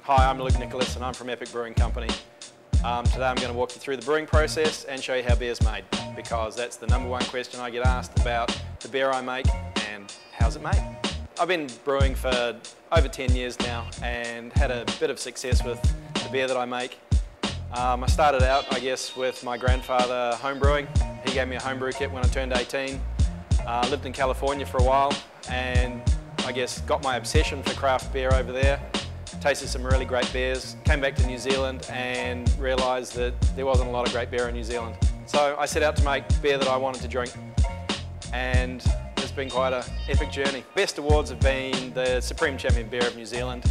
Hi, I'm Luke Nicholas and I'm from Epic Brewing Company. Today I'm going to walk you through the brewing process and show you how beer's made, because that's the number one question I get asked about the beer I make and how's it made. I've been brewing for over 10 years now and had a bit of success with the beer that I make. I started out, I guess, with my grandfather home brewing. He gave me a homebrew kit when I turned 18. Lived in California for a while and I guess got my obsession for craft beer over there. Tasted some really great beers, came back to New Zealand and realised that there wasn't a lot of great beer in New Zealand. So I set out to make beer that I wanted to drink, and it's been quite an epic journey. Best awards have been the Supreme Champion Beer of New Zealand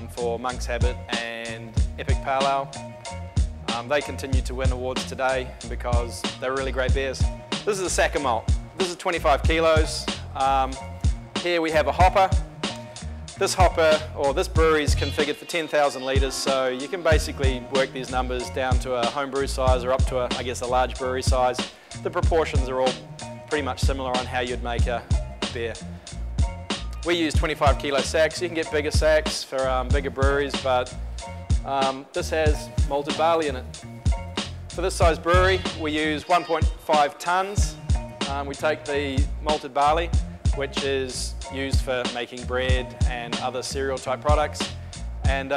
for Monk's Habit and Epic Pale Ale. They continue to win awards today because they're really great beers. This is a Saka malt. This is 25 kilos. Here we have a hopper. This hopper, or this brewery, is configured for 10,000 litres, so you can basically work these numbers down to a home brew size or up to I guess a large brewery size. The proportions are all pretty much similar on how you'd make a beer. We use 25 kilo sacks. You can get bigger sacks for bigger breweries, but this has malted barley in it. For this size brewery, we use 1.5 tonnes. We take the malted barley, which is used for making bread and other cereal type products, and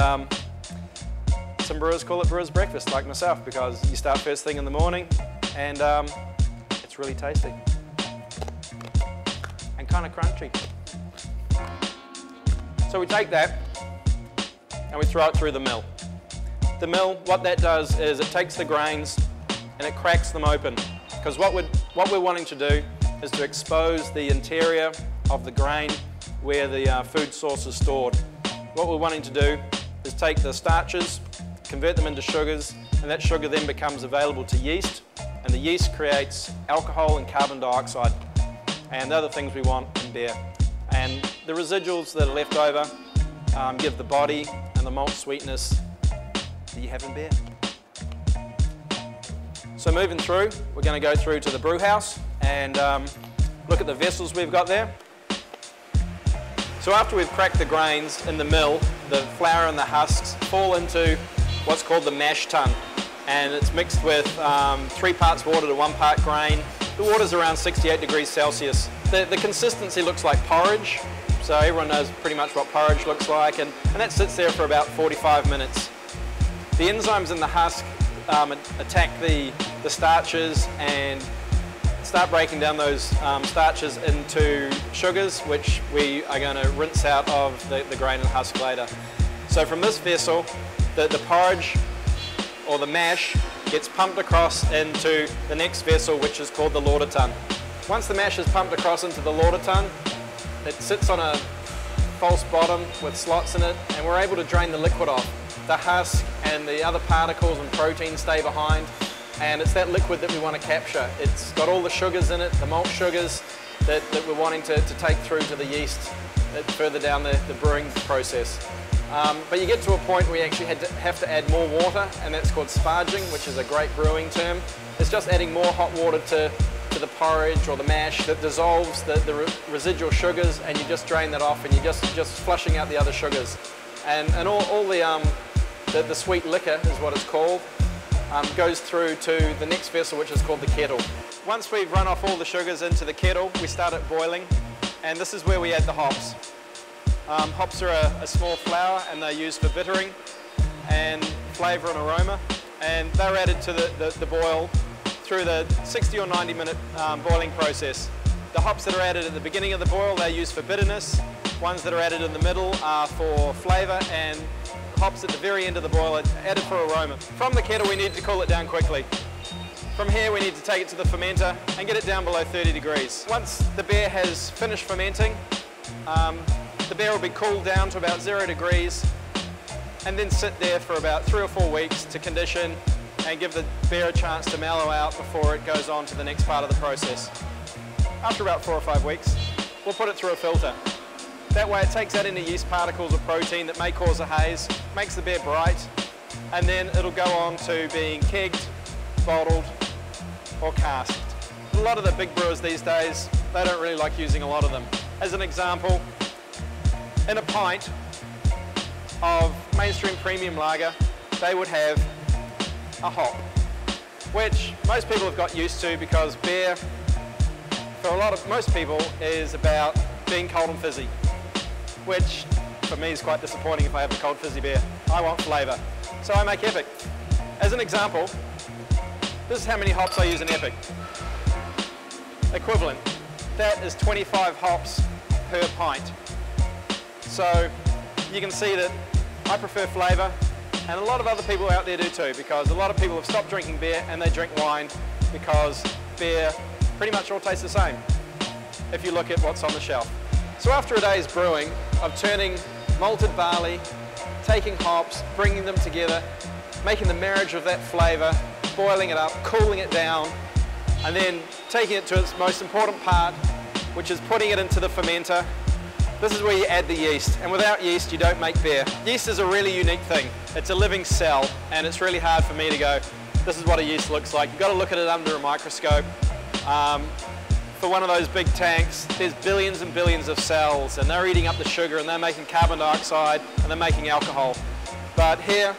some brewers call it brewer's breakfast, like myself, because you start first thing in the morning and it's really tasty and kind of crunchy. So we take that and we throw it through the mill. The mill, what that does is it takes the grains and it cracks them open, because what we're wanting to do is to expose the interior of the grain where the food source is stored. What we're wanting to do is take the starches, convert them into sugars, and that sugar then becomes available to yeast, and the yeast creates alcohol and carbon dioxide, and the other things we want in beer. And the residuals that are left over give the body and the malt sweetness that you have in beer. So moving through, we're going to go through to the brew house and look at the vessels we've got there. So after we've cracked the grains in the mill, the flour and the husks fall into what's called the mash tun, and it's mixed with 3 parts water to 1 part grain. The water's around 68 degrees Celsius. The consistency looks like porridge, so everyone knows pretty much what porridge looks like, and that sits there for about 45 minutes. The enzymes in the husk attack the starches and start breaking down those starches into sugars, which we are going to rinse out of the grain and husk later. So from this vessel, the porridge or the mash gets pumped across into the next vessel, which is called the lauter tun. Once the mash is pumped across into the lauter tun, it sits on a false bottom with slots in it, and we're able to drain the liquid off. The husk and the other particles and proteins stay behind, and it's that liquid that we want to capture. It's got all the sugars in it, the malt sugars that we're wanting to take through to the yeast further down the brewing process. But you get to a point where you actually have to add more water, and that's called sparging, which is a great brewing term. It's just adding more hot water to the porridge or the mash that dissolves the residual sugars, and you just drain that off and you're just flushing out the other sugars. And all the sweet liquor is what it's called. Goes through to the next vessel, which is called the kettle. Once we've run off all the sugars into the kettle, we start it boiling, and this is where we add the hops. Hops are a small flour, and they're used for bittering and flavour and aroma, and they're added to the boil through the 60 or 90 minute boiling process. The hops that are added at the beginning of the boil, they're used for bitterness. Ones that are added in the middle are for flavour, and hops at the very end of the boil are added for aroma. From the kettle we need to cool it down quickly. From here we need to take it to the fermenter and get it down below 30 degrees. Once the beer has finished fermenting, the beer will be cooled down to about 0 degrees and then sit there for about 3 or 4 weeks to condition and give the beer a chance to mellow out before it goes on to the next part of the process. After about 4 or 5 weeks, we'll put it through a filter. That way it takes out any yeast particles or protein that may cause a haze, makes the beer bright, and then it'll go on to being kegged, bottled, or casked. A lot of the big brewers these days, they don't really like using a lot of them. As an example, in a pint of mainstream premium lager, they would have a hop, which most people have got used to because beer, for most people, is about being cold and fizzy, which for me is quite disappointing if I have a cold fizzy beer. I want flavour, so I make Epic. As an example, this is how many hops I use in Epic. Equivalent. That is 25 hops per pint. So you can see that I prefer flavour, and a lot of other people out there do too, because a lot of people have stopped drinking beer and they drink wine because beer pretty much all tastes the same if you look at what's on the shelf. So after a day's brewing of turning malted barley, taking hops, bringing them together, making the marriage of that flavour, boiling it up, cooling it down, and then taking it to its most important part, which is putting it into the fermenter. This is where you add the yeast, and without yeast you don't make beer. Yeast is a really unique thing. It's a living cell, and it's really hard for me to go, this is what a yeast looks like. You've got to look at it under a microscope. For one of those big tanks, there's billions and billions of cells, and they're eating up the sugar, and they're making carbon dioxide, and they're making alcohol. But here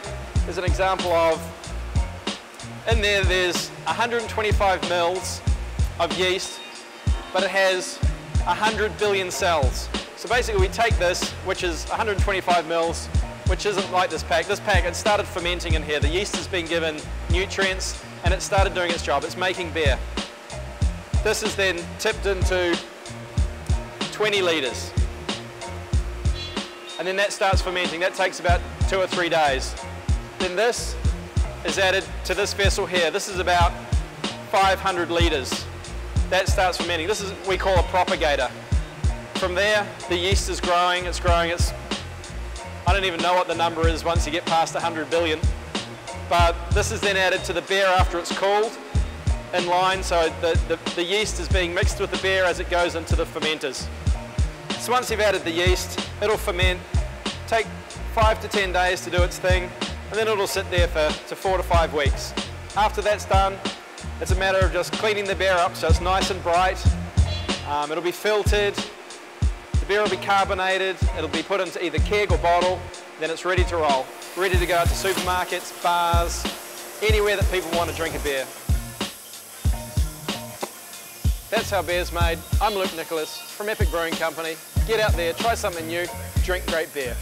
is an example of, in there's 125 mils of yeast, but it has 100 billion cells. So basically we take this, which is 125 mils, which isn't like this pack. This pack, it started fermenting in here. The yeast has been given nutrients and it started doing its job. It's making beer. This is then tipped into 20 litres. And then that starts fermenting. That takes about 2 or 3 days. Then this is added to this vessel here. This is about 500 litres. That starts fermenting. This is what we call a propagator. From there, the yeast is growing, I don't even know what the number is once you get past 100 billion. But this is then added to the beer after it's cooled in line, so the yeast is being mixed with the beer as it goes into the fermenters. So once you've added the yeast, it'll ferment, take 5 to 10 days to do its thing, and then it'll sit there for 4 to 5 weeks. After that's done, it's a matter of just cleaning the beer up so it's nice and bright. It'll be filtered, the beer will be carbonated, it'll be put into either keg or bottle, then it's ready to roll. Ready to go out to supermarkets, bars, anywhere that people want to drink a beer. That's how beer's made. I'm Luke Nicholas from Epic Brewing Company. Get out there, try something new, drink great beer.